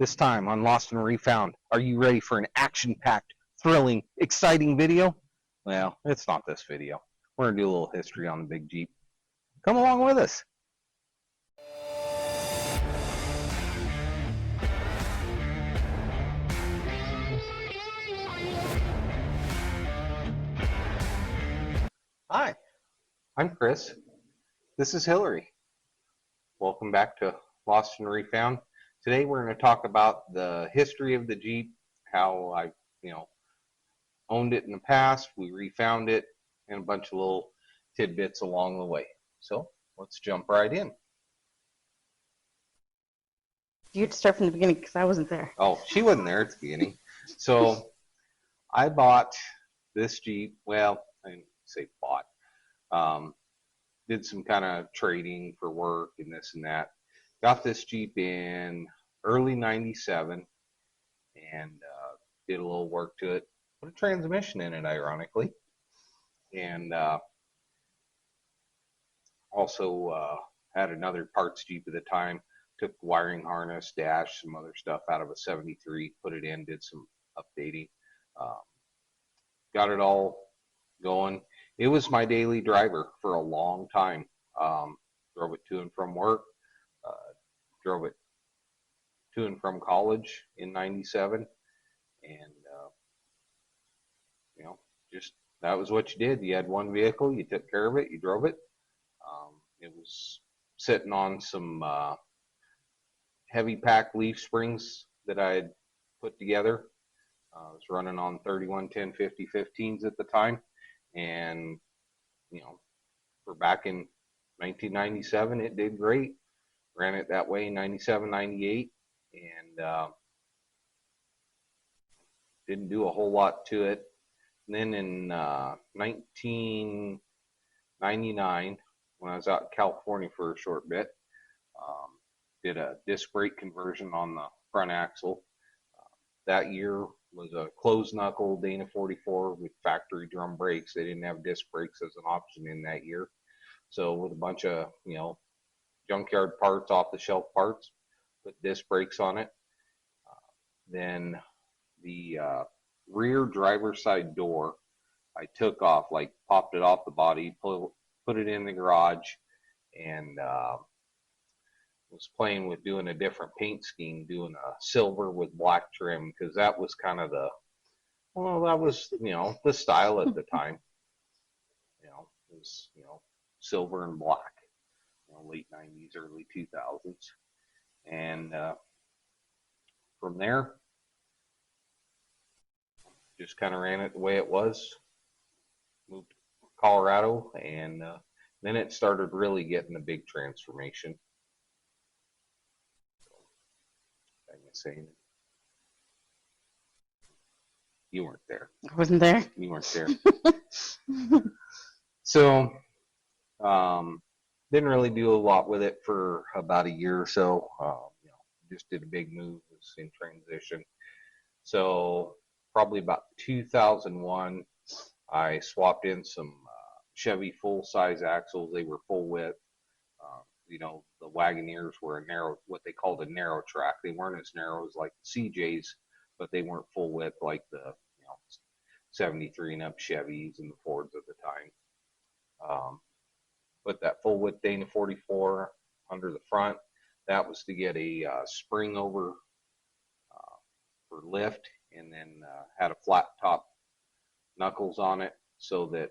This time on Lost and Refound, are you ready for an action-packed, thrilling, exciting video? Well, it's not this video. We're going to do a little history on the big Jeep. Come along with us. Hi, I'm Kris. This is Hilary. Welcome back to Lost and Refound. Today we're going to talk about the history of the Jeep, how I, owned it in the past, we refound it, and a bunch of little tidbits along the way. So let's jump right in. You had to start from the beginning because I wasn't there. Oh, she wasn't there at the beginning. So I bought this Jeep. Well, I didn't say bought. Did some kind of trading for work and this and that. Got this Jeep in early '97 and did a little work to it. Put a transmission in it, ironically. And also had another parts Jeep at the time. Took wiring harness, dash, some other stuff out of a '73, put it in, did some updating. Got it all going. It was my daily driver for a long time. Drove it to and from work. Drove it to and from college in '97, and just that was what you did. You had one vehicle, you took care of it, you drove it. It was sitting on some heavy pack leaf springs that I had put together. I was running on 31 10 50 15s at the time, and for back in 1997, it did great. Ran it that way in '97, '98, and didn't do a whole lot to it. And then in 1999, when I was out in California for a short bit, did a disc brake conversion on the front axle. That year was a closed knuckle Dana 44 with factory drum brakes. They didn't have disc brakes as an option in that year. So with a bunch of, junkyard parts, off the shelf parts, put disc brakes on it. Then the rear driver's side door I took off, like popped it off the body, put it in the garage, and was playing with doing a different paint scheme, doing a silver with black trim, because that was kind of the style at the time. It was silver and black. Late '90s, early 2000s, and from there, just kind of ran it the way it was. Moved to Colorado, and then it started really getting a big transformation. I guess saying you weren't there. I wasn't there. You weren't there. So. Didn't really do a lot with it for about a year or so. Just did a big move, was in transition. So probably about 2001, I swapped in some Chevy full-size axles. They were full width. The Wagoners were a narrow, what they called a narrow track. They weren't as narrow as like the CJs, but they weren't full width like the 73 and up Chevys and the Fords at the time. Put that full width Dana 44 under the front. That was to get a spring over for lift, and then had a flat top knuckles on it so that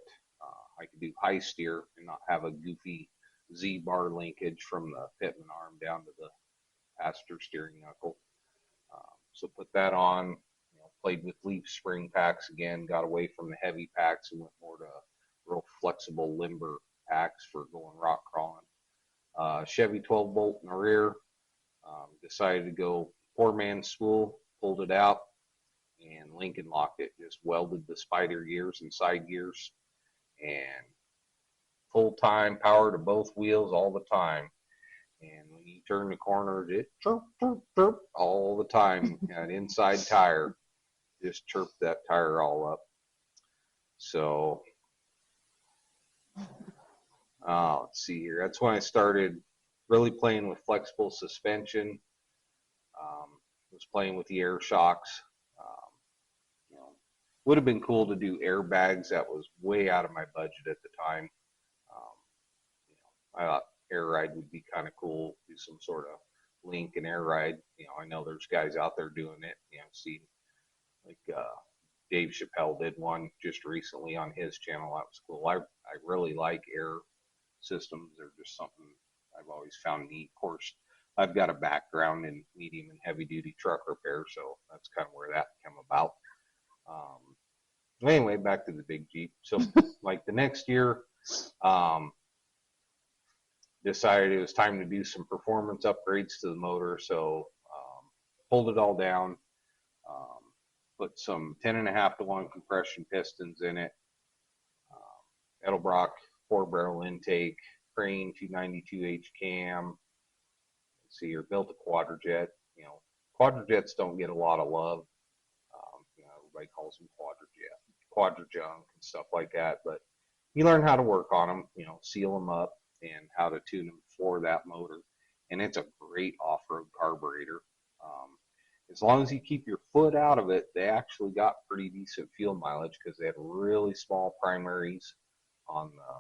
I could do high steer and not have a goofy Z-bar linkage from the pitman arm down to the passenger steering knuckle. So put that on, played with leaf spring packs again, got away from the heavy packs and went more to real flexible, limber packs for going rock crawling. Chevy 12 bolt in the rear. Decided to go 4-man spool, pulled it out, and Lincoln locked it. Just welded the spider gears and side gears, and full time power to both wheels all the time. And when you turn the corner, it chirp, chirp, chirp all the time. An inside tire just chirped that tire all up. So let's see here. That's when I started really playing with flexible suspension. was playing with the air shocks. Um, you know, would have been cool to do airbags. That was way out of my budget at the time. Um, I thought air ride would be kind of cool. Do some sort of link and air ride. I know there's guys out there doing it. See like Dave Chappelle did one just recently on his channel. That was cool. I really like air systems. They're just something I've always found neat. Of course, I've got a background in medium and heavy duty truck repair, so that's kind of where that came about. Anyway, back to the big Jeep. So like the next year, decided it was time to do some performance upgrades to the motor. So pulled it all down, um, put some 10.5-to-1 compression pistons in it, Edelbrock 4-barrel intake, Crane 292H cam. Let's see here, built a quadrajet. Quadrajets don't get a lot of love. Everybody calls them quadrajunk and stuff like that. But you learn how to work on them, seal them up and how to tune them for that motor. And it's a great off-road carburetor. As long as you keep your foot out of it, they actually got pretty decent fuel mileage because they had really small primaries on the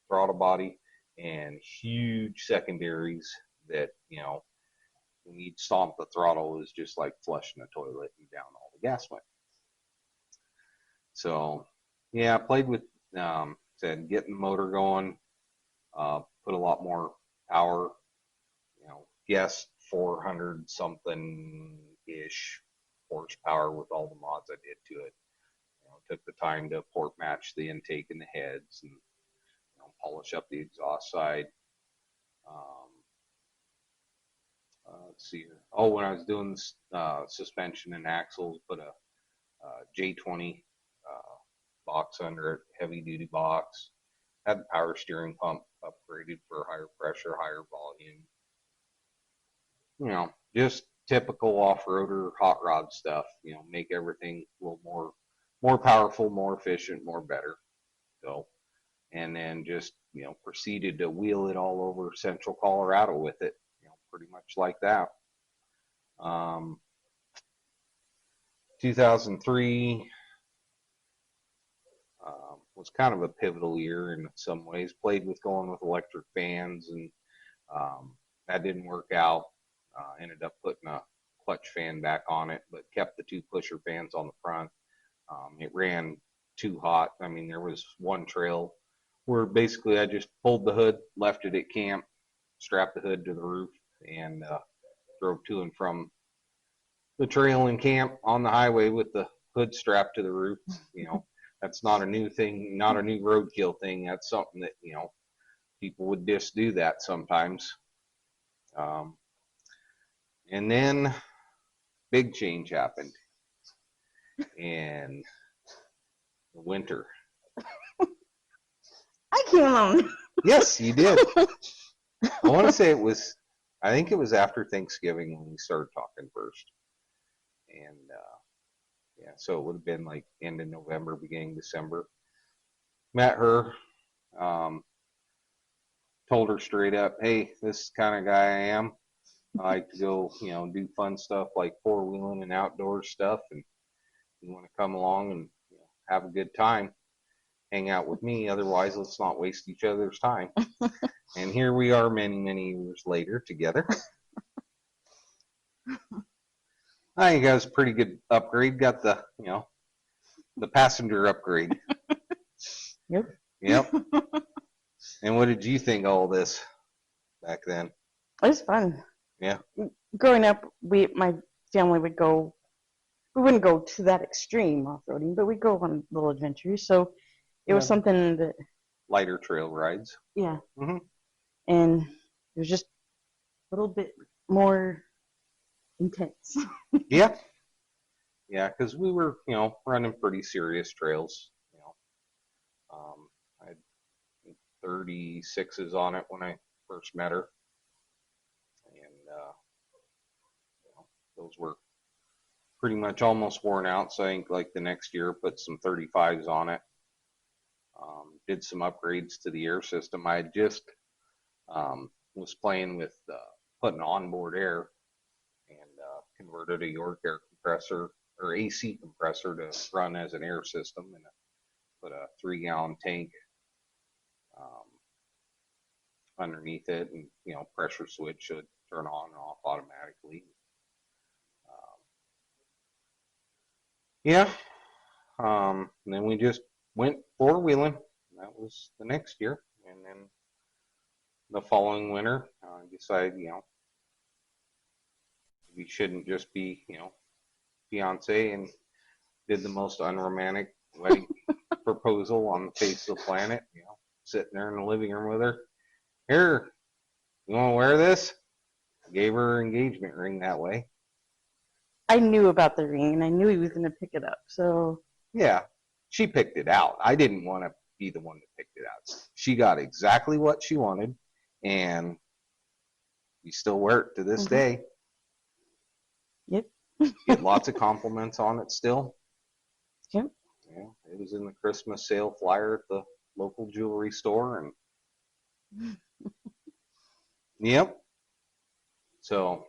throttle body and huge secondaries that, when you'd stomp the throttle, it was just like flushing a toilet and down all the gas went. So, yeah, I played with, said, getting the motor going, put a lot more power, guess 400 something ish horsepower with all the mods I did to it. Took the time to port match the intake and the heads and polish up the exhaust side. Let's see here. Oh, when I was doing suspension and axles, put a J20 box under it, heavy duty box. Had the power steering pump upgraded for higher pressure, higher volume. Just typical off-roader hot rod stuff. Make everything a little more powerful, more efficient, more better. So, and then just proceeded to wheel it all over central Colorado with it. Pretty much like that. 2003 was kind of a pivotal year in some ways. Played with going with electric fans, and that didn't work out. Ended up putting a clutch fan back on it, but kept the 2 pusher fans on the front. It ran too hot. I mean, there was one trail where basically I just pulled the hood, left it at camp, strapped the hood to the roof, and drove to and from the trail in camp on the highway with the hood strapped to the roof. That's not a new thing, not a new roadkill thing. That's something that, people would just do that sometimes. And then big change happened in the winter. I came along. Yes, you did. I want to say I think it was after Thanksgiving when we started talking first. And yeah, so it would have been like end of November, beginning December. Met her, told her straight up, hey, this is the kind of guy I am. I like to go, do fun stuff like 4-wheeling and outdoor stuff. And you want to come along and have a good time, hang out with me. Otherwise, let's not waste each other's time. And here we are many, many years later together. I think that was a pretty good upgrade. Got the, the passenger upgrade. Yep. And what did you think of all this back then? It was fun. Yeah. Growing up, my family would go. We wouldn't go to that extreme off-roading, but we'd go on little adventures. So it was something that lighter trail rides. Yeah. Mm-hmm. And it was just a little bit more intense. Yeah. Yeah, because we were, running pretty serious trails. I had 36s on it when I first met her. And those were pretty much almost worn out. So I think like the next year put some 35s on it. Did some upgrades to the air system. I had just was playing with putting onboard air and converted a York air compressor or AC compressor to run as an air system, and put a 3-gallon tank um, underneath it, and pressure switch should turn on and off automatically. Um, yeah. And then we just went 4-wheeling. That was the next year, and then the following winter, I decided, we shouldn't just be, fiance, and did the most unromantic wedding proposal on the face of the planet. Sitting there in the living room with her. Here, you want to wear this? Gave her engagement ring that way. I knew about the ring, and I knew he was going to pick it up. So yeah, she picked it out. I didn't want to be the one that picked it out. She got exactly what she wanted, and we still wear it to this day. Yep. Get lots of compliments on it still. Yep. Yeah, it was in the Christmas sale flyer at the local jewelry store, and yep. So,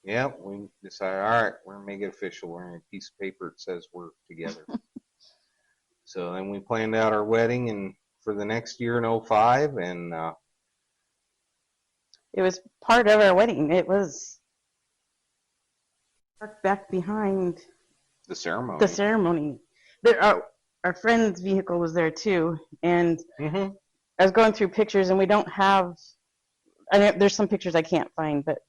yeah, we decided, all right, we're gonna make it official. We're gonna a piece of paper that says we're together. So then we planned out our wedding and for the next year in 2005, and it was part of our wedding. It was parked back behind the ceremony. The ceremony. Our friend's vehicle was there too, and I was going through pictures, and we don't have. I know there's some pictures I can't find, but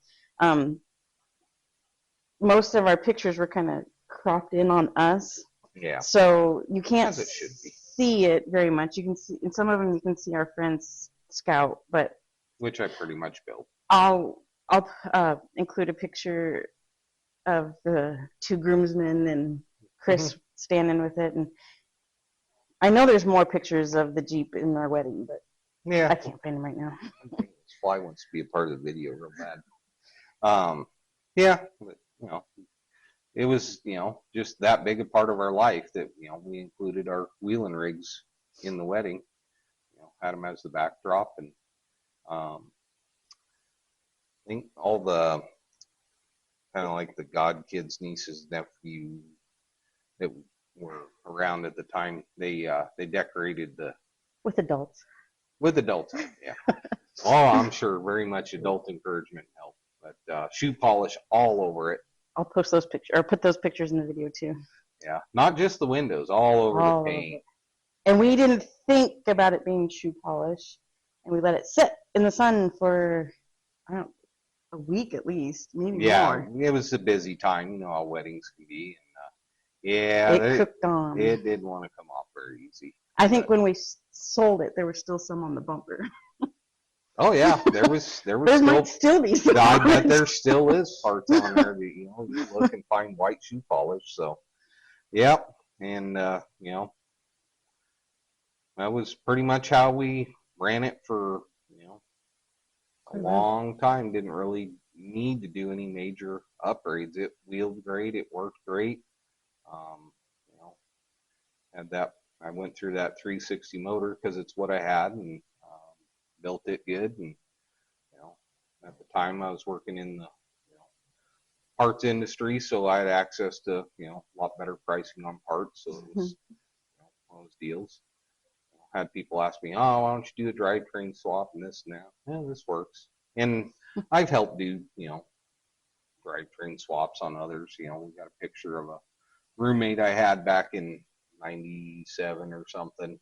most of our pictures were kind of cropped in on us. Yeah. So you can't As it should be. see it very much. You can see in some of them. You can see our friend's Scout, but which I pretty much built. I'll include a picture of the 2 groomsmen and Kris standing with it, and I know there's more pictures of the Jeep in our wedding, but yeah, I can't find them right now. Fly wants to be a part of the video real bad. Yeah, but, it was just that big a part of our life that we included our wheeling rigs in the wedding. Had them as the backdrop, and I think all the kind of like the god kids, nieces, nephew that were around at the time, they decorated with adults. With adults, yeah. Oh, I'm sure very much adult encouragement helped, but shoe polish all over it. I'll post those pictures or put those pictures in the video too. Yeah, not just the windows, all over the paint. And we didn't think about it being shoe polish, and we let it sit in the sun for a week at least, maybe more. Yeah, it was a busy time. You know how weddings can be, and it cooked on. It didn't want to come off very easy. I think when we sold it, there was still some on the bumper. Oh yeah, there might still be some. I bet there still is parts on there that you look and find white shoe polish. So, yep, and that was pretty much how we ran it for a long time. Didn't really need to do any major upgrades. It wheeled great. It worked great. Had that. I went through that 360 motor because it's what I had, and built it good. And at the time I was working in the parts industry, so I had access to a lot better pricing on parts. So it was one of those deals. Had people ask me, "Oh, why don't you do a drivetrain swap and this and that?" Yeah, this works. And I've helped do drivetrain swaps on others. We got a picture of a roommate I had back in '97 or something.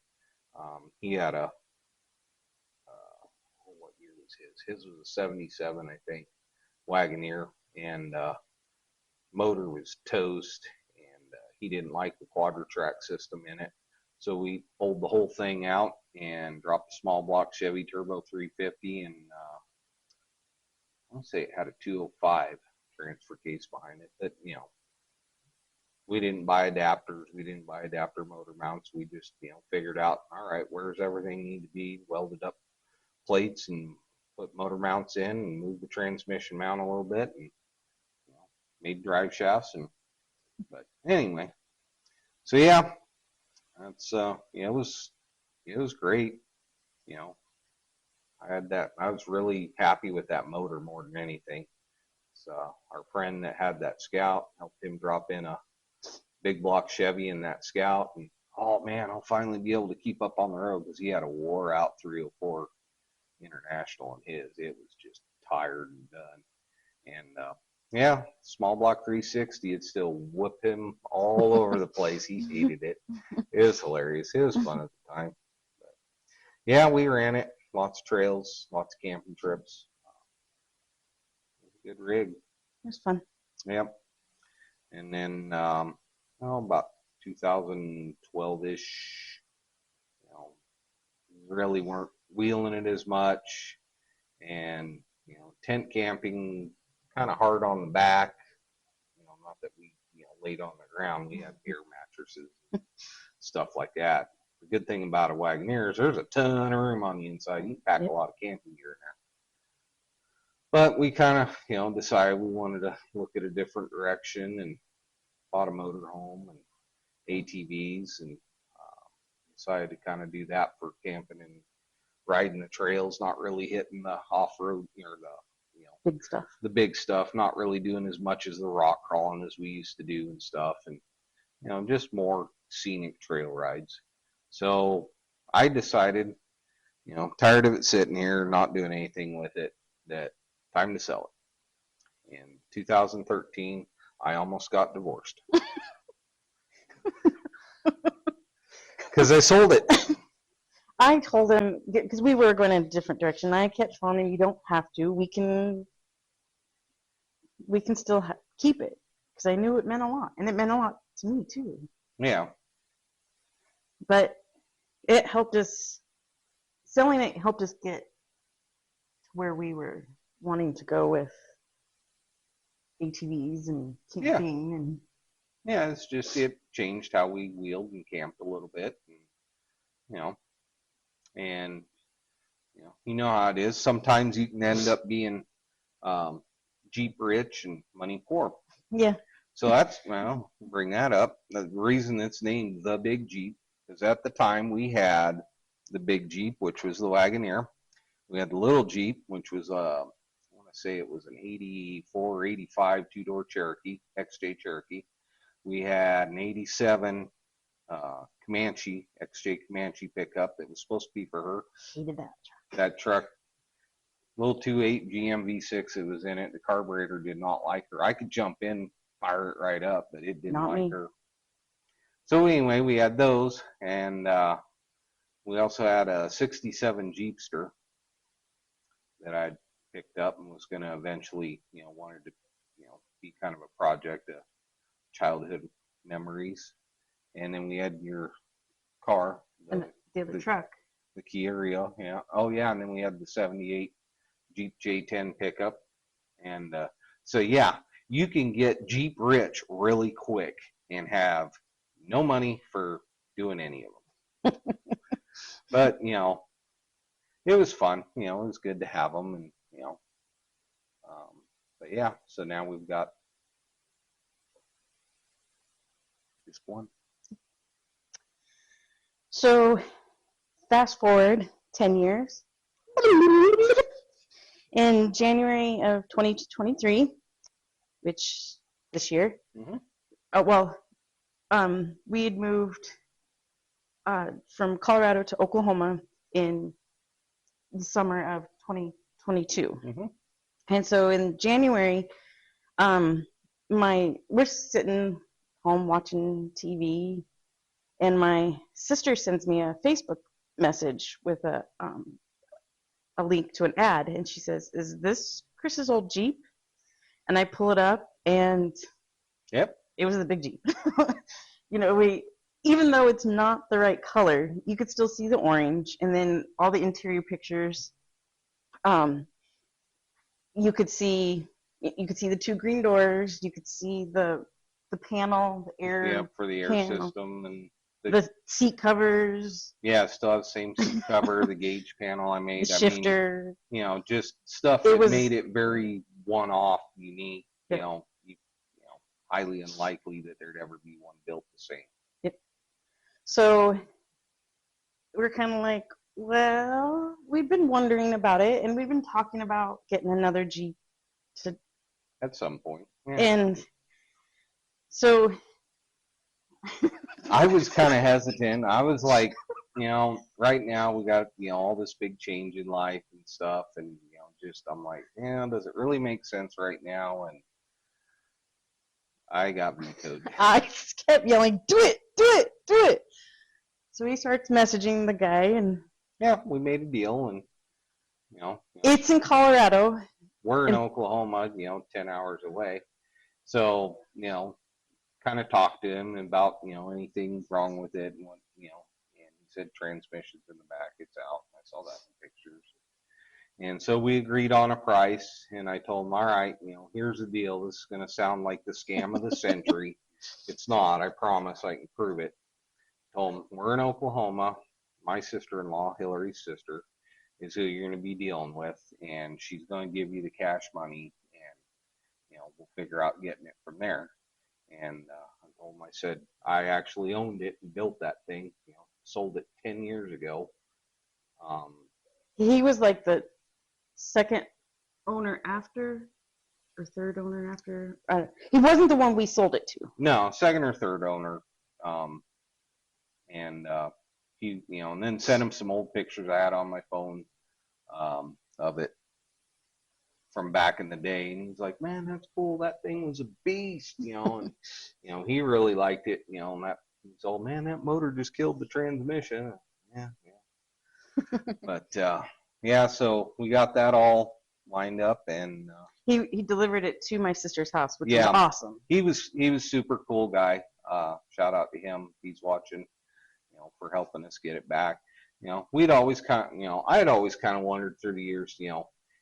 He had a what year was his? His was a '77, I think, Wagoner, and motor was toast, and he didn't like the quadra-track system in it. So we pulled the whole thing out and dropped a small block Chevy Turbo 350, and I want to say it had a 205 transfer case behind it. That we didn't buy adapters, we didn't buy adapter motor mounts. We just figured out, all right, where's everything need to be, welded up plates and put motor mounts in, and moved the transmission mount a little bit, and made drive shafts. And but anyway, so yeah. That's it was great. I had that. I was really happy with that motor more than anything. our friend that had that Scout, helped him drop in a big block Chevy in that Scout, and oh man, I'll finally be able to keep up on the road, because he had a wore out 304 International in his. It was just tired and done. And yeah, small block 360, it still whipped him all over the place. He hated it. It was hilarious. It was fun at the time. But yeah, we ran it. Lots of trails, lots of camping trips. Good rig. It was fun. Yep. And then, about 2012-ish, really weren't wheeling it as much. And, tent camping, kind of hard on the back. Not that we, laid on the ground. We had air mattresses, stuff like that. The good thing about a Wagoneer is there's a ton of room on the inside. You can pack a lot of camping gear in there. But we kind of, decided we wanted to look at a different direction, and bought a motorhome and ATVs, and decided to kind of do that for camping and riding the trails, not really hitting the off-road or big stuff. The big stuff, not really doing as much as the rock crawling as we used to do and stuff, and just more scenic trail rides. So I decided, tired of it sitting here, not doing anything with it, that time to sell it. In 2013, I almost got divorced because I sold it. I told him, because we were going in a different direction. I kept telling him, you don't have to. We can still keep it, because I knew it meant a lot, and it meant a lot to me too. Yeah. But it helped us. Selling it helped us get to where we were wanting to go with ATVs and camping and. Yeah, it's just it changed how we wheeled and camped a little bit, and you know how it is. Sometimes you can end up being Jeep rich and money poor. Yeah. So that's, bring that up. The reason it's named the Big Jeep is at the time we had the Big Jeep, which was the Wagoneer. We had the Little Jeep, which was I want to say it was an 84 or 85 two-door Cherokee, XJ Cherokee. We had an 87 Comanche, XJ Comanche pickup that was supposed to be for her. Hated that truck. That truck, little 2.8 GM V6, it was in it. The carburetor did not like her. I could jump in, fire it right up, but it didn't Not like me. her. So anyway, we had those, and we also had a 67 Jeepster that I'd picked up and was going to eventually, wanted to, be kind of a project, childhood memories. And then we had your car, the other truck, the Kia Rio. Yeah. Oh yeah. And then we had the 78 Jeep J10 pickup. And so yeah, you can get Jeep rich really quick and have no money for doing any of them. But it was fun. It was good to have them, and but yeah. So now we've got just one. So fast forward 10 years. In January of 2023, which this year, we had moved from Colorado to Oklahoma in the summer of 2022. Mm-hmm. And so in January, we're sitting home watching TV, and my sister sends me a Facebook message with a link to an ad, and she says, "Is this Kris's old Jeep?" And I pull it up, and yep, it was the Big Jeep. Even though it's not the right color, you could still see the orange, and then all the interior pictures. You could see the two green doors. You could see the panel, the air. For the air panel. System and the seat covers. Yeah, still have the same seat cover, the gauge panel I made. The shifter. Just stuff that made it very one-off, unique. Yep. Highly unlikely that there'd ever be one built the same. Yep. So we're kind of like, well, we've been wondering about it, and we've been talking about getting another Jeep to At some point. Yeah. And so I was kind of hesitant. I was like, right now we got, all this big change in life and stuff. And, just, I'm like, does it really make sense right now? And I got vetoed. I just kept yelling, do it, do it, do it. So he starts messaging the guy, and Yeah, we made a deal, and, it's in Colorado. we're in Oklahoma, 10 hours away. So, kind of talked to him about, anything wrong with it, and what, and he said transmission's in the back, it's out. I saw that in pictures. And so we agreed on a price, and I told him, all right, here's the deal. This is going to sound like the scam of the century. It's not. I promise I can prove it. Told him, we're in Oklahoma. My sister-in-law, Hilary's sister, is who you're going to be dealing with, and she's going to give you the cash money, and, we'll figure out getting it from there. And I told him, I said, I actually owned it and built that thing, sold it 10 years ago. He was like the second owner after, or third owner after. He wasn't the one we sold it to. No, second or third owner. And he, and then sent him some old pictures I had on my phone of it from back in the day. And he's like, man, that's cool. That thing was a beast, and, he really liked it, and that, he's all, man, that motor just killed the transmission. Yeah. But, yeah, so we got that all lined up, and he delivered it to my sister's house, which was awesome. He was super cool guy. Shout out to him. He's watching, for helping us get it back. We'd always I had always kind of wondered through the years,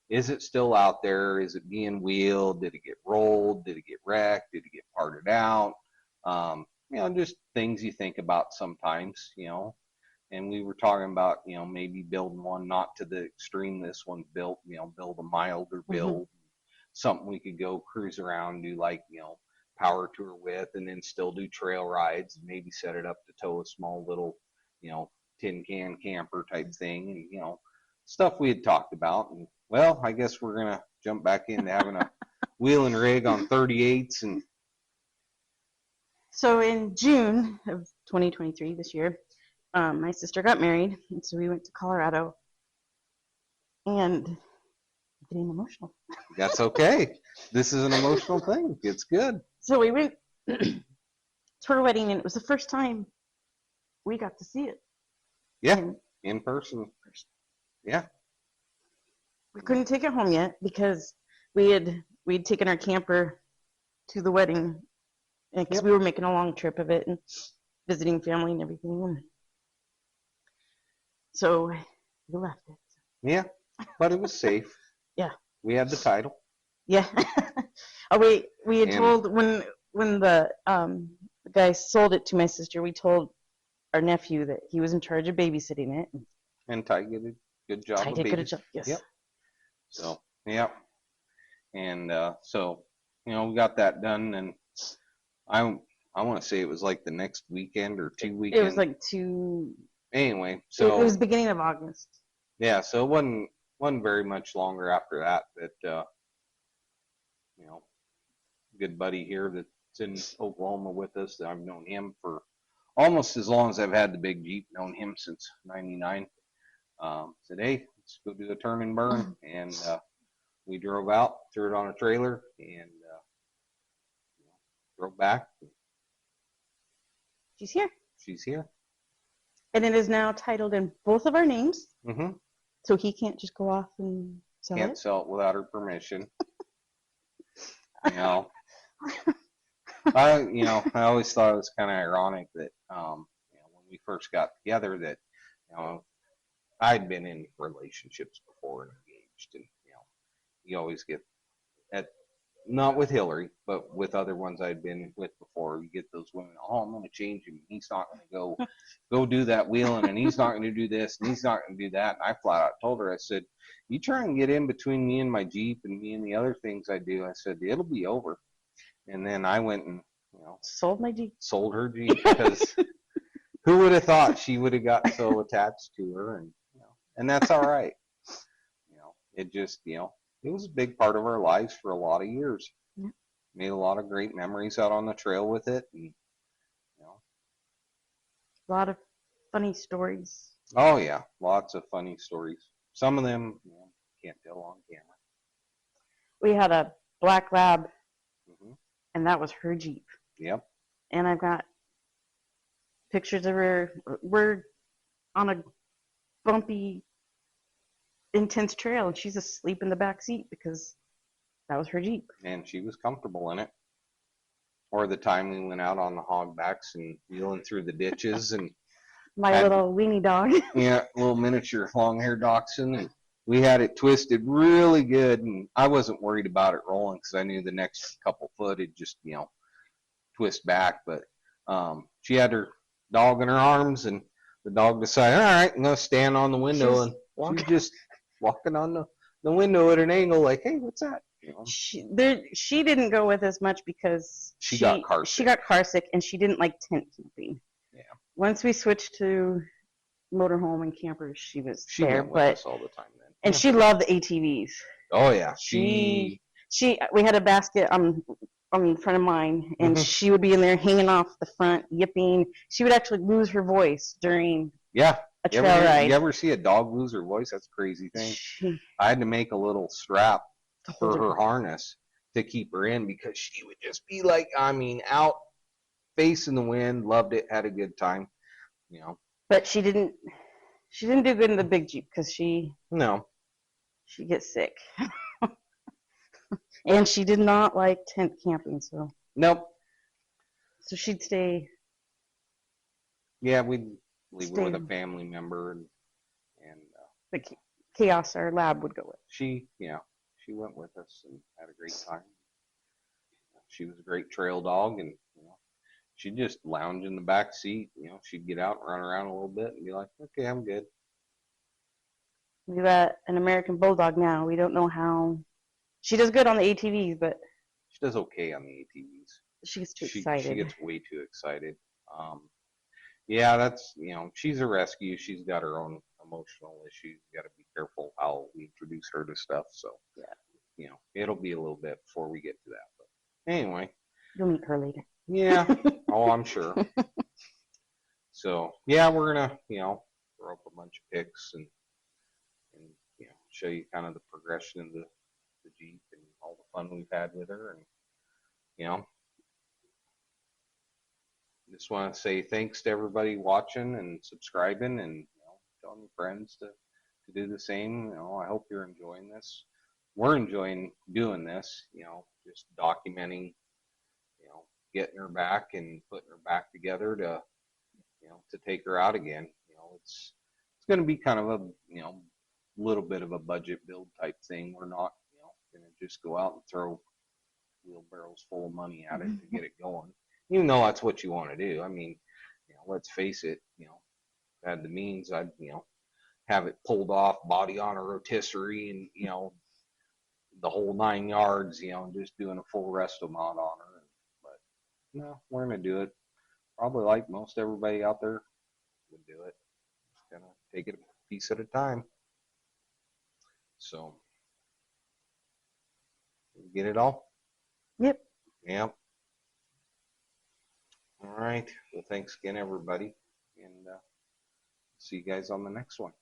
is it still out there? Is it being wheeled? Did it get rolled? Did it get wrecked? Did it get parted out? Just things you think about sometimes, and we were talking about, maybe building one not to the extreme this one's built, build a milder build, something we could go cruise around, do like, power tour with, and then still do trail rides, maybe set it up to tow a small little, tin can camper type thing, and, stuff we had talked about. And, well, I guess we're going to jump back into having a wheel and rig on 38s. And so in June of 2023, this year, my sister got married, and so we went to Colorado, and I'm getting emotional. That's okay. This is an emotional thing. It's good. So we went to her wedding, and it was the first time we got to see it. Yeah, in person. Yeah. We couldn't take it home yet because we'd taken our camper to the wedding, because we were making a long trip of it and visiting family and everything. And so we left it. Yeah, but it was safe. Yeah. We had the title. Yeah. We had told when the guy sold it to my sister, we told our nephew that he was in charge of babysitting it. And Ty did a good job. Ty did a good job. Yes. Yep. So, yep. And so, we got that done, and I want to say it was like the next weekend or 2 weekends. It was like 2. Anyway, so it was beginning of August. Yeah, so it wasn't very much longer after that good buddy here that's in Oklahoma with us, that I've known him for almost as long as I've had the big Jeep, known him since '99. Said, hey, let's go do a turn and burn, and we drove out, threw it on a trailer, and drove back. She's here. She's here. And it is now titled in both of our names. Mm-hmm. So he can't just go off and sell it? Can't sell it without her permission. I always thought it was kind of ironic that, when we first got together, that, I'd been in relationships before and engaged, and, you always get not with Hilary, but with other ones I'd been with before, you get those women, oh, I'm going to change him. He's not going to go do that wheeling, and he's not going to do this, and he's not going to do that. And I flat out told her, I said, you try and get in between me and my Jeep and me and the other things I do, I said, it'll be over. And then I went and, sold my Jeep. Sold her Jeep, because who would have thought she would have got so attached to her, and that's all right. It just, it was a big part of our lives for a lot of years. made a lot of great memories out on the trail with it, and A lot of funny stories. oh yeah, lots of funny stories. Some of them can't tell on camera. We had a black lab, Hmm. and that was her Jeep. Yep. And I've got pictures of her. We're on a bumpy, intense trail, and she's asleep in the back seat because that was her Jeep. And she was comfortable in it. Or the time we went out on the hogbacks and wheeling through the ditches and My had, little weenie dog. yeah, little miniature long-haired dachshund, and we had it twisted really good, and I wasn't worried about it rolling because I knew the next couple foot it'd just twist back. But she had her dog in her arms, and the dog decided, all right, I'm gonna stand on the window, and she was just walking on the window at an angle, like, hey, what's that? She didn't go with us much because She got car sick. She got car sick, and she didn't like tent camping. Yeah. Once we switched to motorhome and campers, she was there, went with us all the time then. And she loved the ATVs. Oh yeah, we had a basket in front of mine, and she would be in there hanging off the front, yipping. She would actually lose her voice during a trail ride. You ever see a dog lose her voice? That's a crazy thing. I had to make a little strap for her harness to keep her in because she would just be like, out facing the wind, loved it, had a good time, But she didn't do good in the big Jeep because she gets sick. And she did not like tent camping, so. Nope. So she'd stay. Yeah, we'd leave her with a family member, and the Chaos, our lab, would go with. She went with us and had a great time. She was a great trail dog, and she'd just lounge in the back seat. She'd get out and run around a little bit and be like, okay, I'm good. We've got an American Bulldog now. We don't know how. She does good on the ATVs, but she does okay on the ATVs. She gets too excited. She gets way too excited. Yeah, that's she's a rescue. She's got her own emotional issues. You got to be careful how we introduce her to stuff. So it'll be a little bit before we get to that. But anyway, you'll meet her later. Yeah. Oh, I'm sure. So yeah, we're gonna throw up a bunch of pics and show you kind of the progression of the Jeep and all the fun we've had with her, and just want to say thanks to everybody watching and subscribing, and telling your friends to do the same. I hope you're enjoying this. We're enjoying doing this. Just documenting, getting her back and putting her back together to take her out again. It's going to be kind of a little bit of a budget build type thing. We're not going to just go out and throw wheelbarrows full of money at it to get it going. Even though that's what you want to do. I mean, let's face it, if I had the means, I'd, have it pulled off, body on a rotisserie, and, the whole 9 yards, just doing a full resto mod on her. But no, we're going to do it probably like most everybody out there would do it. Just kind of take it a piece at a time. So, get it all? Yep. Yep. All right. Well, thanks again, everybody. And see you guys on the next one.